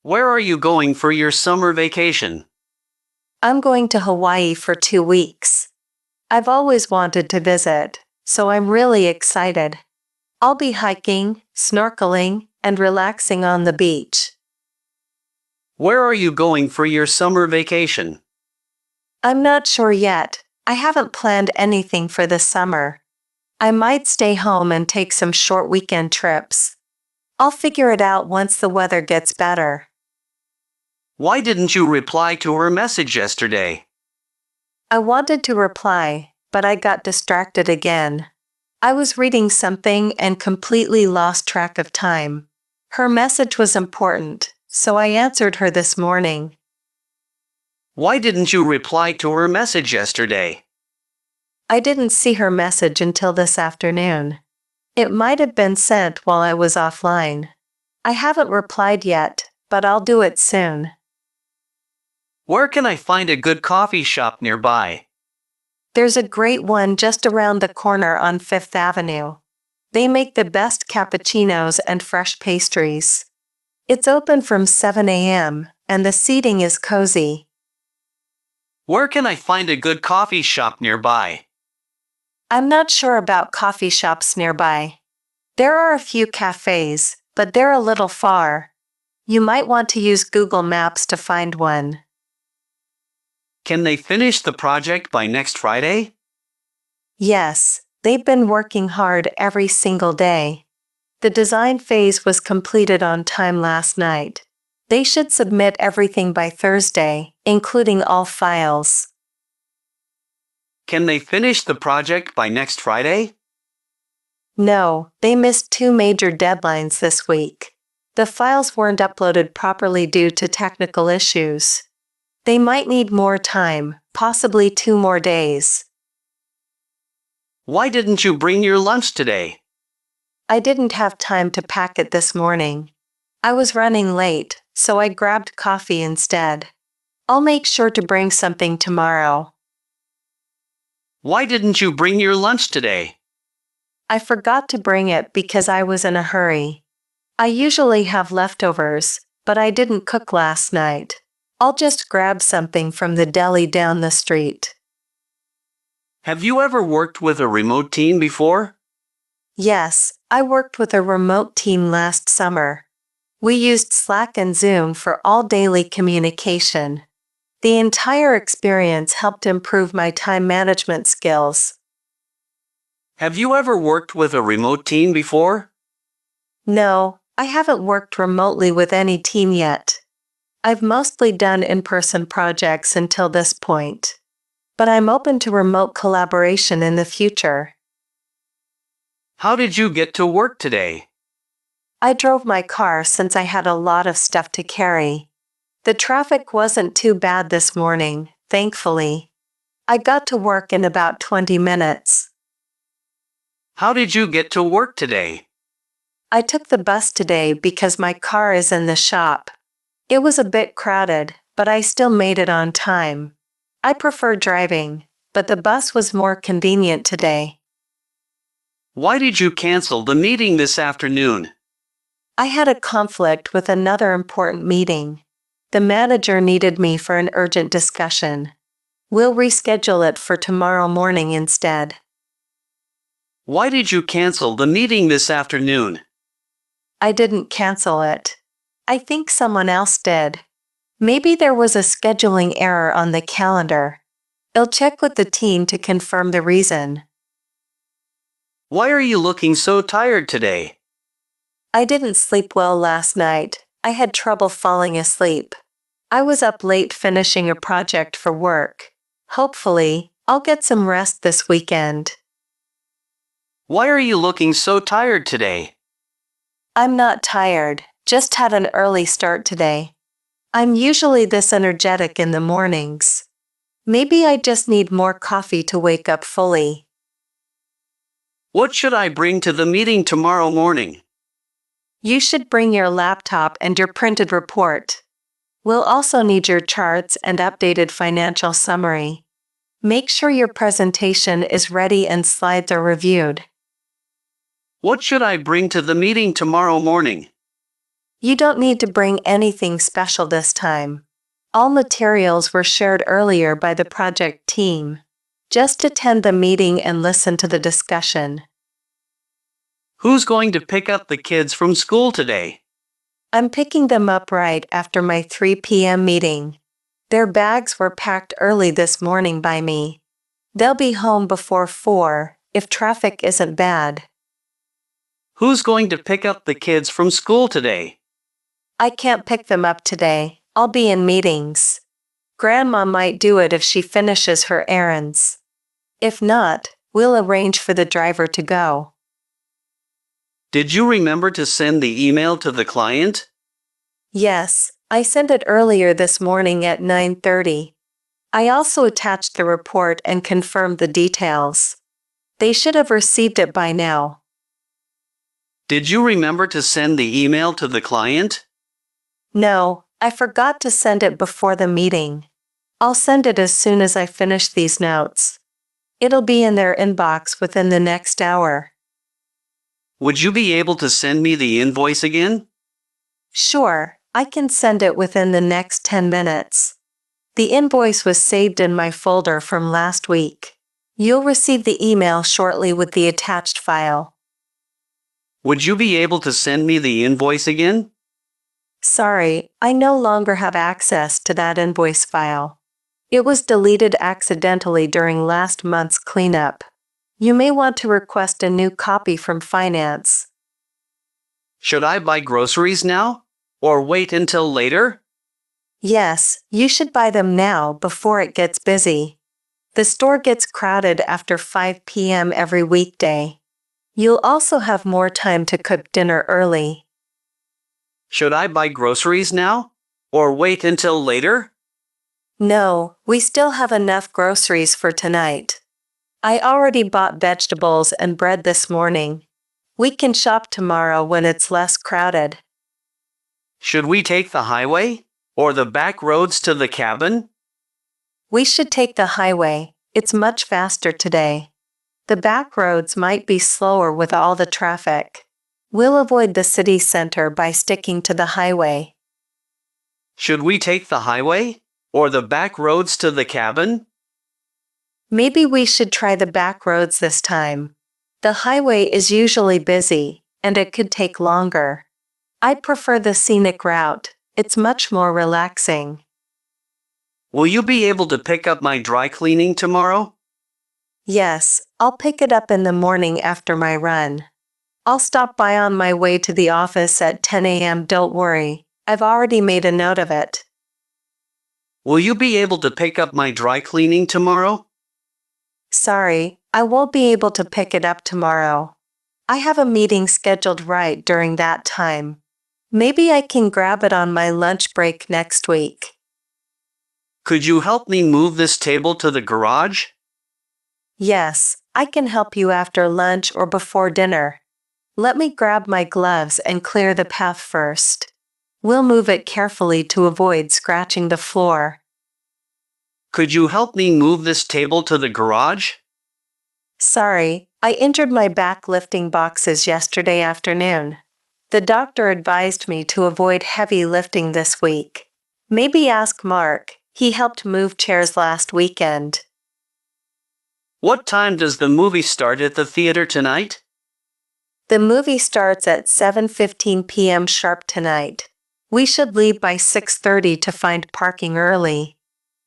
Where are you going for your summer vacation? I'm going to Hawaii for 2 weeks. I've always wanted to visit, so I'm really excited. I'll be hiking, snorkeling, and relaxing on the beach. Where are you going for your summer vacation? I'm not sure yet. I haven't planned anything for this summer. I might stay home and take some short weekend trips. I'll figure it out once the weather gets better. Why didn't you reply to her message yesterday? I wanted to reply, but I got distracted again. I was reading something and completely lost track of time. Her message was important, so I answered her this morning. Why didn't you reply to her message yesterday? I didn't see her message until this afternoon. It might have been sent while I was offline. I haven't replied yet, but I'll do it soon. Where can I find a good coffee shop nearby? There's a great one just around the corner on Fifth Avenue. They make the best cappuccinos and fresh pastries. It's open from 7 a.m., and the seating is cozy. Where can I find a good coffee shop nearby? I'm not sure about coffee shops nearby. There are a few cafes, but they're a little far. You might want to use Google Maps to find one. Can they finish the project by next Friday? Yes, they've been working hard every single day. The design phase was completed on time last night. They should submit everything by Thursday, including all files. Can they finish the project by next Friday? No, they missed 2 major deadlines this week. The files weren't uploaded properly due to technical issues. They might need more time, possibly 2 more days. Why didn't you bring your lunch today? I didn't have time to pack it this morning. I was running late, so I grabbed coffee instead. I'll make sure to bring something tomorrow. Why didn't you bring your lunch today? I forgot to bring it because I was in a hurry. I usually have leftovers, but I didn't cook last night. I'll just grab something from the deli down the street. Have you ever worked with a remote team before? Yes, I worked with a remote team last summer. We used Slack and Zoom for all daily communication. The entire experience helped improve my time management skills. Have you ever worked with a remote team before? No, I haven't worked remotely with any team yet. I've mostly done in-person projects until this point. But I'm open to remote collaboration in the future. How did you get to work today? I drove my car since I had a lot of stuff to carry. The traffic wasn't too bad this morning, thankfully. I got to work in about 20 minutes. How did you get to work today? I took the bus today because my car is in the shop. It was a bit crowded, but I still made it on time. I prefer driving, but the bus was more convenient today. Why did you cancel the meeting this afternoon? I had a conflict with another important meeting. The manager needed me for an urgent discussion. We'll reschedule it for tomorrow morning instead. Why did you cancel the meeting this afternoon? I didn't cancel it. I think someone else did. Maybe there was a scheduling error on the calendar. I'll check with the team to confirm the reason. Why are you looking so tired today? I didn't sleep well last night. I had trouble falling asleep. I was up late finishing a project for work. Hopefully, I'll get some rest this weekend. Why are you looking so tired today? I'm not tired, just had an early start today. I'm usually this energetic in the mornings. Maybe I just need more coffee to wake up fully. What should I bring to the meeting tomorrow morning? You should bring your laptop and your printed report. We'll also need your charts and updated financial summary. Make sure your presentation is ready and slides are reviewed. What should I bring to the meeting tomorrow morning? You don't need to bring anything special this time. All materials were shared earlier by the project team. Just attend the meeting and listen to the discussion. Who's going to pick up the kids from school today? I'm picking them up right after my 3 p.m. meeting. Their bags were packed early this morning by me. They'll be home before 4, if traffic isn't bad. Who's going to pick up the kids from school today? I can't pick them up today. I'll be in meetings. Grandma might do it if she finishes her errands. If not, we'll arrange for the driver to go. Did you remember to send the email to the client? Yes, I sent it earlier this morning at 9:30. I also attached the report and confirmed the details. They should have received it by now. Did you remember to send the email to the client? No, I forgot to send it before the meeting. I'll send it as soon as I finish these notes. It'll be in their inbox within the next hour. Would you be able to send me the invoice again? Sure, I can send it within the next 10 minutes. The invoice was saved in my folder from last week. You'll receive the email shortly with the attached file. Would you be able to send me the invoice again? Sorry, I no longer have access to that invoice file. It was deleted accidentally during last month's cleanup. You may want to request a new copy from finance. Should I buy groceries now? Or wait until later? Yes, you should buy them now before it gets busy. The store gets crowded after 5 p.m. every weekday. You'll also have more time to cook dinner early. Should I buy groceries now? Or wait until later? No, we still have enough groceries for tonight. I already bought vegetables and bread this morning. We can shop tomorrow when it's less crowded. Should we take the highway? Or the back roads to the cabin? We should take the highway. It's much faster today. The back roads might be slower with all the traffic. We'll avoid the city center by sticking to the highway. Should we take the highway? Or the back roads to the cabin? Maybe we should try the back roads this time. The highway is usually busy, and it could take longer. I prefer the scenic route. It's much more relaxing. Will you be able to pick up my dry cleaning tomorrow? Yes, I'll pick it up in the morning after my run. I'll stop by on my way to the office at 10 a.m. Don't worry, I've already made a note of it. Will you be able to pick up my dry cleaning tomorrow? Sorry, I won't be able to pick it up tomorrow. I have a meeting scheduled right during that time. Maybe I can grab it on my lunch break next week. Could you help me move this table to the garage? Yes, I can help you after lunch or before dinner. Let me grab my gloves and clear the path first. We'll move it carefully to avoid scratching the floor. Could you help me move this table to the garage? Sorry, I injured my back lifting boxes yesterday afternoon. The doctor advised me to avoid heavy lifting this week. Maybe ask Mark, he helped move chairs last weekend. What time does the movie start at the theater tonight? The movie starts at 7:15 p.m. sharp tonight. We should leave by 6:30 to find parking early.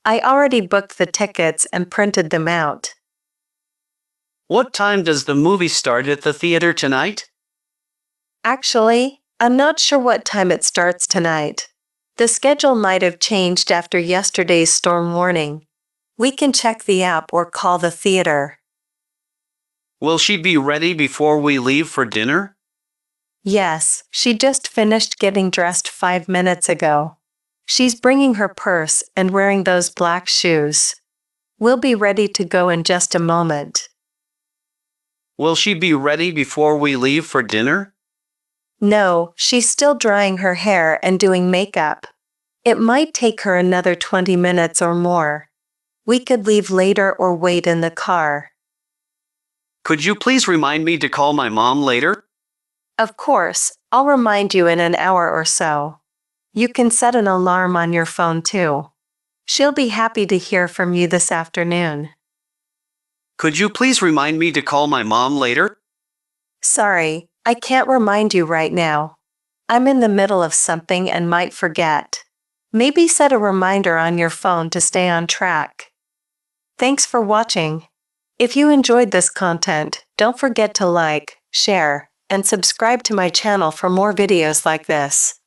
I already booked the tickets and printed them out. What time does the movie start at the theater tonight? Actually, I'm not sure what time it starts tonight. The schedule might have changed after yesterday's storm warning. We can check the app or call the theater. Will she be ready before we leave for dinner? Yes, she just finished getting dressed 5 minutes ago. She's bringing her purse and wearing those black shoes. We'll be ready to go in just a moment. Will she be ready before we leave for dinner? No, she's still drying her hair and doing makeup. It might take her another 20 minutes or more. We could leave later or wait in the car. Could you please remind me to call my mom later? Of course, I'll remind you in an hour or so. You can set an alarm on your phone too. She'll be happy to hear from you this afternoon. Could you please remind me to call my mom later? Sorry, I can't remind you right now. I'm in the middle of something and might forget. Maybe set a reminder on your phone to stay on track. Thanks for watching. If you enjoyed this content, don't forget to like, share, and subscribe to my channel for more videos like this.